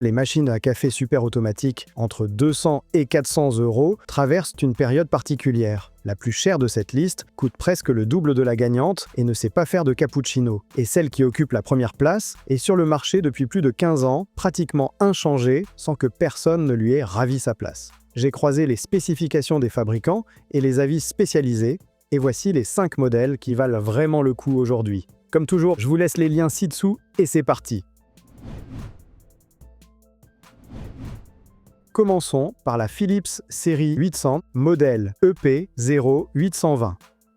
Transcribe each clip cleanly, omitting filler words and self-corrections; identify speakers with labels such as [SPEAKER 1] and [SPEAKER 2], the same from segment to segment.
[SPEAKER 1] Les machines à café super automatiques, entre 200 et 400 €, traversent une période particulière. La plus chère de cette liste coûte presque le double de la gagnante et ne sait pas faire de cappuccino. Et celle qui occupe la première place est sur le marché depuis plus de 15 ans, pratiquement inchangée, sans que personne ne lui ait ravi sa place. J'ai croisé les spécifications des fabricants et les avis spécialisés, et voici les 5 modèles qui valent vraiment le coup aujourd'hui. Comme toujours, je vous laisse les liens ci-dessous et c'est parti. Commençons par la Philips série 800, modèle EP0820.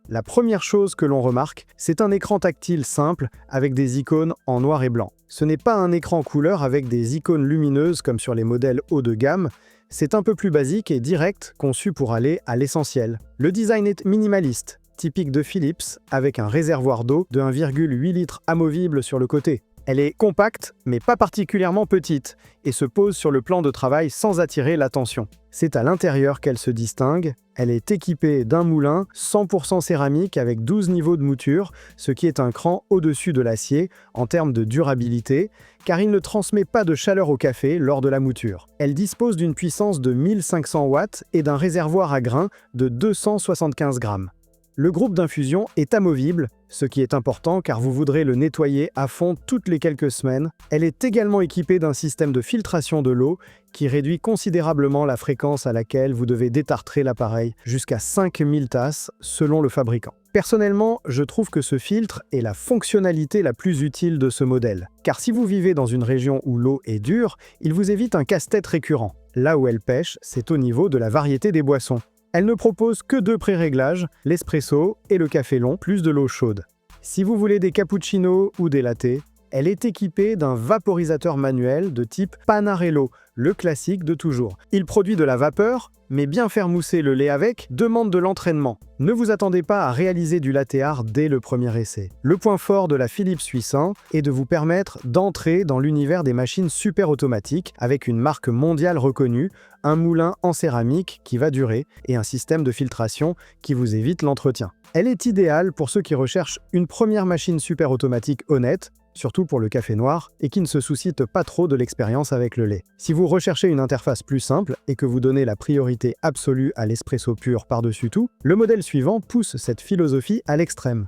[SPEAKER 1] La première chose que l'on remarque, c'est un écran tactile simple avec des icônes en noir et blanc. Ce n'est pas un écran couleur avec des icônes lumineuses comme sur les modèles haut de gamme, c'est un peu plus basique et direct, conçu pour aller à l'essentiel. Le design est minimaliste, typique de Philips, avec un réservoir d'eau de 1,8 litre amovible sur le côté. Elle est compacte, mais pas particulièrement petite, et se pose sur le plan de travail sans attirer l'attention. C'est à l'intérieur qu'elle se distingue. Elle est équipée d'un moulin 100% céramique avec 12 niveaux de mouture, ce qui est un cran au-dessus de l'acier en termes de durabilité, car il ne transmet pas de chaleur au café lors de la mouture. Elle dispose d'une puissance de 1500 watts et d'un réservoir à grains de 275 grammes. Le groupe d'infusion est amovible, ce qui est important car vous voudrez le nettoyer à fond toutes les quelques semaines. Elle est également équipée d'un système de filtration de l'eau qui réduit considérablement la fréquence à laquelle vous devez détartrer l'appareil, jusqu'à 5000 tasses selon le fabricant. Personnellement, je trouve que ce filtre est la fonctionnalité la plus utile de ce modèle. Car si vous vivez dans une région où l'eau est dure, il vous évite un casse-tête récurrent. Là où elle pêche, c'est au niveau de la variété des boissons. Elle ne propose que 2 pré-réglages, l'espresso et le café long, plus de l'eau chaude. Si vous voulez des cappuccinos ou des lattés, elle est équipée d'un vaporisateur manuel de type Panarello, le classique de toujours. Il produit de la vapeur, mais bien faire mousser le lait avec demande de l'entraînement. Ne vous attendez pas à réaliser du latte art dès le premier essai. Le point fort de la Philips 800 est de vous permettre d'entrer dans l'univers des machines super automatiques avec une marque mondiale reconnue, un moulin en céramique qui va durer et un système de filtration qui vous évite l'entretien. Elle est idéale pour ceux qui recherchent une première machine super automatique honnête, surtout pour le café noir, et qui ne se soucient pas trop de l'expérience avec le lait. Si vous recherchez une interface plus simple et que vous donnez la priorité absolue à l'espresso pur par-dessus tout, le modèle suivant pousse cette philosophie à l'extrême.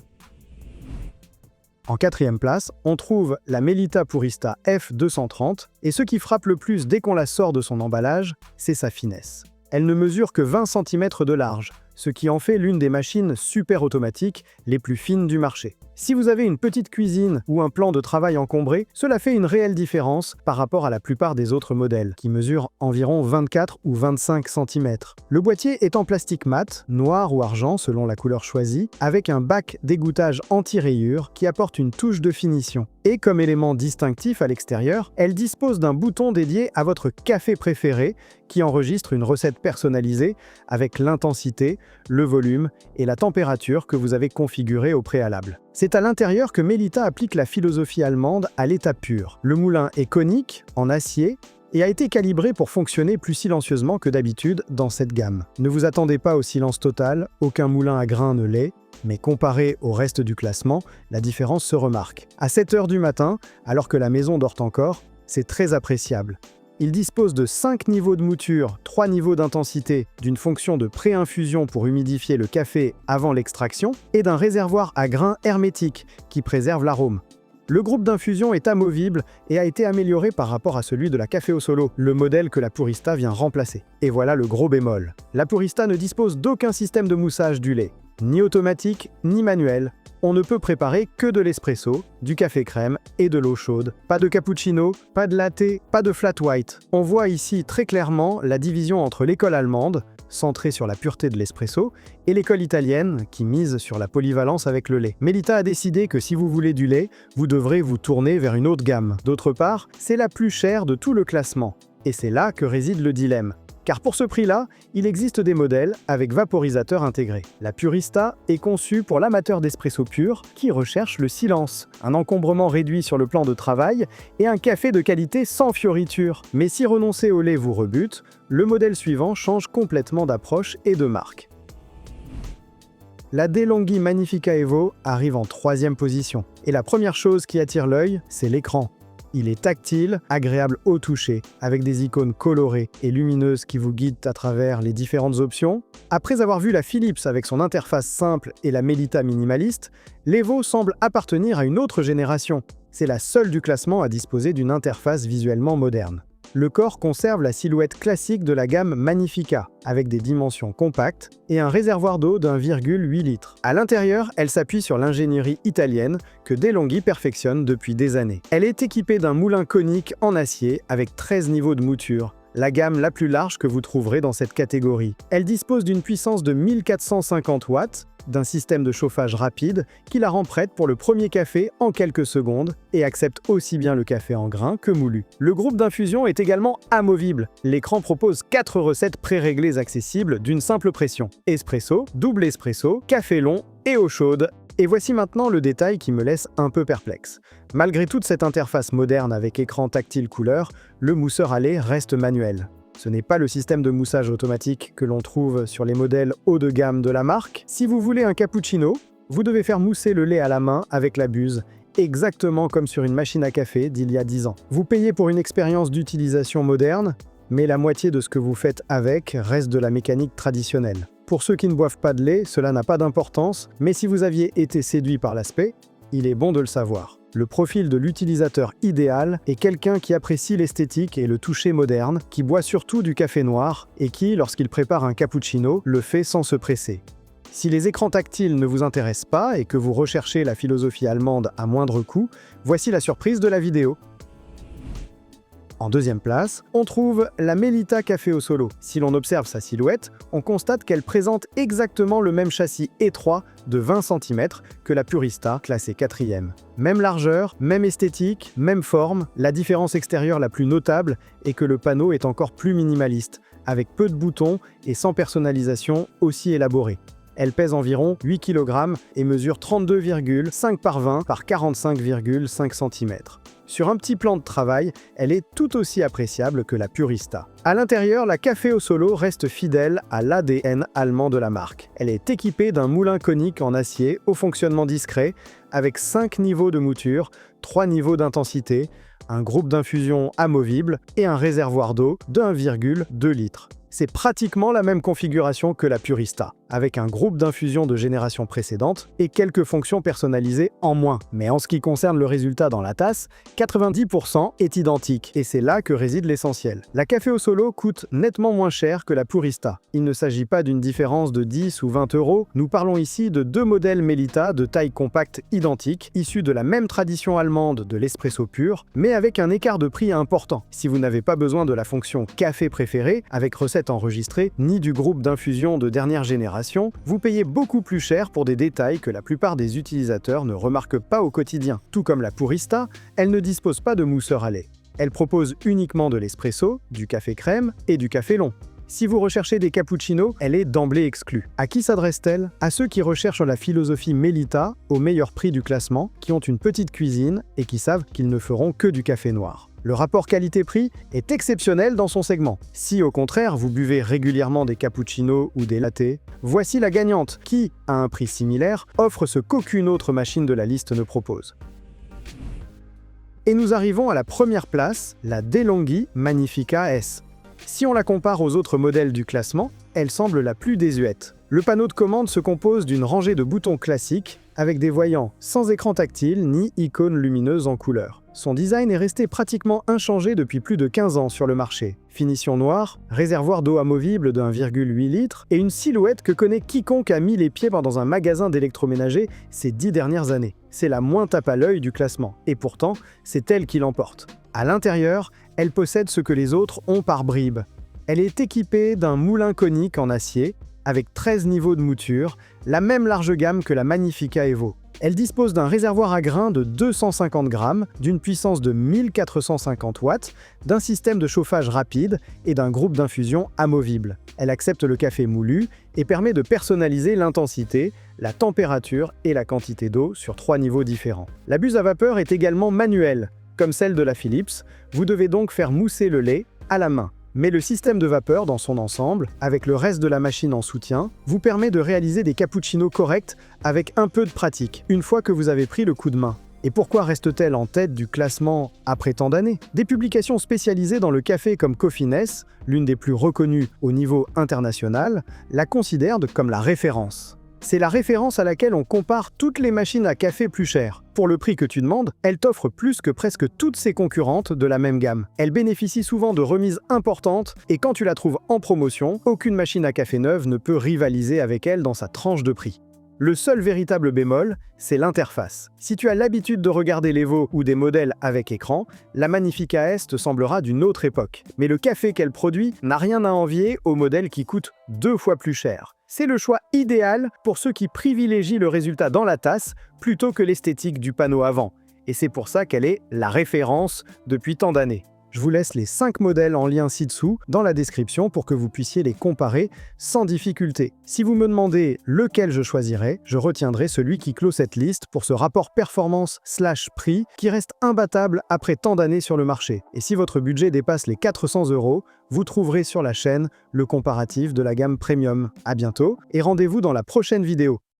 [SPEAKER 1] En 4e place, on trouve la Melita Purista F230, et ce qui frappe le plus dès qu'on la sort de son emballage, c'est sa finesse. Elle ne mesure que 20 cm de large, ce qui en fait l'une des machines super automatiques les plus fines du marché. Si vous avez une petite cuisine ou un plan de travail encombré, cela fait une réelle différence par rapport à la plupart des autres modèles, qui mesurent environ 24 ou 25 cm. Le boîtier est en plastique mat, noir ou argent selon la couleur choisie, avec un bac d'égouttage anti-rayures qui apporte une touche de finition. Et comme élément distinctif à l'extérieur, elle dispose d'un bouton dédié à votre café préféré qui enregistre une recette personnalisée avec l'intensité, le volume et la température que vous avez configurée au préalable. C'est à l'intérieur que Melita applique la philosophie allemande à l'état pur. Le moulin est conique, en acier, et a été calibré pour fonctionner plus silencieusement que d'habitude dans cette gamme. Ne vous attendez pas au silence total, aucun moulin à grains ne l'est, mais comparé au reste du classement, la différence se remarque. À 7 h du matin, alors que la maison dort encore, c'est très appréciable. Il dispose de 5 niveaux de mouture, 3 niveaux d'intensité, d'une fonction de pré-infusion pour humidifier le café avant l'extraction et d'un réservoir à grains hermétique qui préserve l'arôme. Le groupe d'infusion est amovible et a été amélioré par rapport à celui de la Café au Solo, le modèle que la Purista vient remplacer. Et voilà le gros bémol. La Purista ne dispose d'aucun système de moussage du lait, ni automatique ni manuel. On ne peut préparer que de l'espresso, du café crème et de l'eau chaude. Pas de cappuccino, pas de latte, pas de flat white. On voit ici très clairement la division entre l'école allemande, centrée sur la pureté de l'espresso, et l'école italienne, qui mise sur la polyvalence avec le lait. Melita a décidé que si vous voulez du lait, vous devrez vous tourner vers une autre gamme. D'autre part, c'est la plus chère de tout le classement. Et c'est là que réside le dilemme. Car pour ce prix-là, il existe des modèles avec vaporisateur intégré. La Purista est conçue pour l'amateur d'espresso pur qui recherche le silence, un encombrement réduit sur le plan de travail et un café de qualité sans fioritures. Mais si renoncer au lait vous rebute, le modèle suivant change complètement d'approche et de marque. La DeLonghi Magnifica Evo arrive en 3e position. Et la première chose qui attire l'œil, c'est l'écran. Il est tactile, agréable au toucher, avec des icônes colorées et lumineuses qui vous guident à travers les différentes options. Après avoir vu la Philips avec son interface simple et la Melita minimaliste, l'Evo semble appartenir à une autre génération. C'est la seule du classement à disposer d'une interface visuellement moderne. Le corps conserve la silhouette classique de la gamme Magnifica, avec des dimensions compactes et un réservoir d'eau d'1,8 litre. À l'intérieur, elle s'appuie sur l'ingénierie italienne que DeLonghi perfectionne depuis des années. Elle est équipée d'un moulin conique en acier avec 13 niveaux de mouture, la gamme la plus large que vous trouverez dans cette catégorie. Elle dispose d'une puissance de 1450 watts, d'un système de chauffage rapide qui la rend prête pour le premier café en quelques secondes et accepte aussi bien le café en grains que moulu. Le groupe d'infusion est également amovible. L'écran propose 4 recettes préréglées accessibles d'une simple pression. Espresso, double espresso, café long et eau chaude. Et voici maintenant le détail qui me laisse un peu perplexe. Malgré toute cette interface moderne avec écran tactile couleur, le mousseur à lait reste manuel. Ce n'est pas le système de moussage automatique que l'on trouve sur les modèles haut de gamme de la marque. Si vous voulez un cappuccino, vous devez faire mousser le lait à la main avec la buse, exactement comme sur une machine à café d'il y a 10 ans. Vous payez pour une expérience d'utilisation moderne, mais la moitié de ce que vous faites avec reste de la mécanique traditionnelle. Pour ceux qui ne boivent pas de lait, cela n'a pas d'importance, mais si vous aviez été séduit par l'aspect, il est bon de le savoir. Le profil de l'utilisateur idéal est quelqu'un qui apprécie l'esthétique et le toucher moderne, qui boit surtout du café noir et qui, lorsqu'il prépare un cappuccino, le fait sans se presser. Si les écrans tactiles ne vous intéressent pas et que vous recherchez la philosophie allemande à moindre coût, voici la surprise de la vidéo. En deuxième place, on trouve la Melita Café au Solo. Si l'on observe sa silhouette, on constate qu'elle présente exactement le même châssis étroit de 20 cm que la Purista, classée 4e. Même largeur, même esthétique, même forme, la différence extérieure la plus notable est que le panneau est encore plus minimaliste, avec peu de boutons et sans personnalisation aussi élaborée. Elle pèse environ 8 kg et mesure 32,5 par 20 par 45,5 cm. Sur un petit plan de travail, elle est tout aussi appréciable que la Purista. À l'intérieur, la Café au Solo reste fidèle à l'ADN allemand de la marque. Elle est équipée d'un moulin conique en acier au fonctionnement discret, avec 5 niveaux de mouture, 3 niveaux d'intensité, un groupe d'infusion amovible et un réservoir d'eau de 1,2 litre. C'est pratiquement la même configuration que la Purista, avec un groupe d'infusion de génération précédente et quelques fonctions personnalisées en moins. Mais en ce qui concerne le résultat dans la tasse, 90% est identique, et c'est là que réside l'essentiel. La Café au Solo coûte nettement moins cher que la Purista. Il ne s'agit pas d'une différence de 10 ou 20 euros, nous parlons ici de 2 modèles Melita de taille compacte identiques, issus de la même tradition allemande de l'espresso pur, mais avec un écart de prix important. Si vous n'avez pas besoin de la fonction café préféré, avec recette enregistrée, ni du groupe d'infusion de dernière génération, vous payez beaucoup plus cher pour des détails que la plupart des utilisateurs ne remarquent pas au quotidien. Tout comme la Purista, elle ne dispose pas de mousseur à lait. Elle propose uniquement de l'espresso, du café crème et du café long. Si vous recherchez des cappuccinos, elle est d'emblée exclue. À qui s'adresse-t-elle? À ceux qui recherchent la philosophie Melita au meilleur prix du classement, qui ont une petite cuisine et qui savent qu'ils ne feront que du café noir. Le rapport qualité-prix est exceptionnel dans son segment. Si au contraire vous buvez régulièrement des cappuccinos ou des lattés, voici la gagnante qui, à un prix similaire, offre ce qu'aucune autre machine de la liste ne propose. Et nous arrivons à la première place, la DeLonghi Magnifica S. Si on la compare aux autres modèles du classement, elle semble la plus désuète. Le panneau de commande se compose d'une rangée de boutons classiques avec des voyants sans écran tactile ni icônes lumineuses en couleur. Son design est resté pratiquement inchangé depuis plus de 15 ans sur le marché. Finition noire, réservoir d'eau amovible de 1,8 litre et une silhouette que connaît quiconque a mis les pieds dans un magasin d'électroménager ces 10 dernières années. C'est la moins tape à l'œil du classement, et pourtant, c'est elle qui l'emporte. À l'intérieur, elle possède ce que les autres ont par bribes. Elle est équipée d'un moulin conique en acier, avec 13 niveaux de mouture, la même large gamme que la Magnifica Evo. Elle dispose d'un réservoir à grains de 250 grammes, d'une puissance de 1450 watts, d'un système de chauffage rapide et d'un groupe d'infusion amovible. Elle accepte le café moulu et permet de personnaliser l'intensité, la température et la quantité d'eau sur 3 niveaux différents. La buse à vapeur est également manuelle. Comme celle de la Philips, vous devez donc faire mousser le lait à la main. Mais le système de vapeur dans son ensemble, avec le reste de la machine en soutien, vous permet de réaliser des cappuccinos corrects avec un peu de pratique, une fois que vous avez pris le coup de main. Et pourquoi reste-t-elle en tête du classement après tant d'années? Des publications spécialisées dans le café comme Coffeeness, l'une des plus reconnues au niveau international, la considèrent comme la référence. C'est la référence à laquelle on compare toutes les machines à café plus chères. Pour le prix que tu demandes, elle t'offre plus que presque toutes ses concurrentes de la même gamme. Elle bénéficie souvent de remises importantes et quand tu la trouves en promotion, aucune machine à café neuve ne peut rivaliser avec elle dans sa tranche de prix. Le seul véritable bémol, c'est l'interface. Si tu as l'habitude de regarder l'Evo ou des modèles avec écran, la Magnifica S te semblera d'une autre époque. Mais le café qu'elle produit n'a rien à envier au modèle qui coûte 2 fois plus cher. C'est le choix idéal pour ceux qui privilégient le résultat dans la tasse plutôt que l'esthétique du panneau avant. Et c'est pour ça qu'elle est la référence depuis tant d'années. Je vous laisse les 5 modèles en lien ci-dessous dans la description pour que vous puissiez les comparer sans difficulté. Si vous me demandez lequel je choisirais, je retiendrai celui qui clôt cette liste pour ce rapport performance/prix qui reste imbattable après tant d'années sur le marché. Et si votre budget dépasse les 400 €, vous trouverez sur la chaîne le comparatif de la gamme Premium. À bientôt et rendez-vous dans la prochaine vidéo.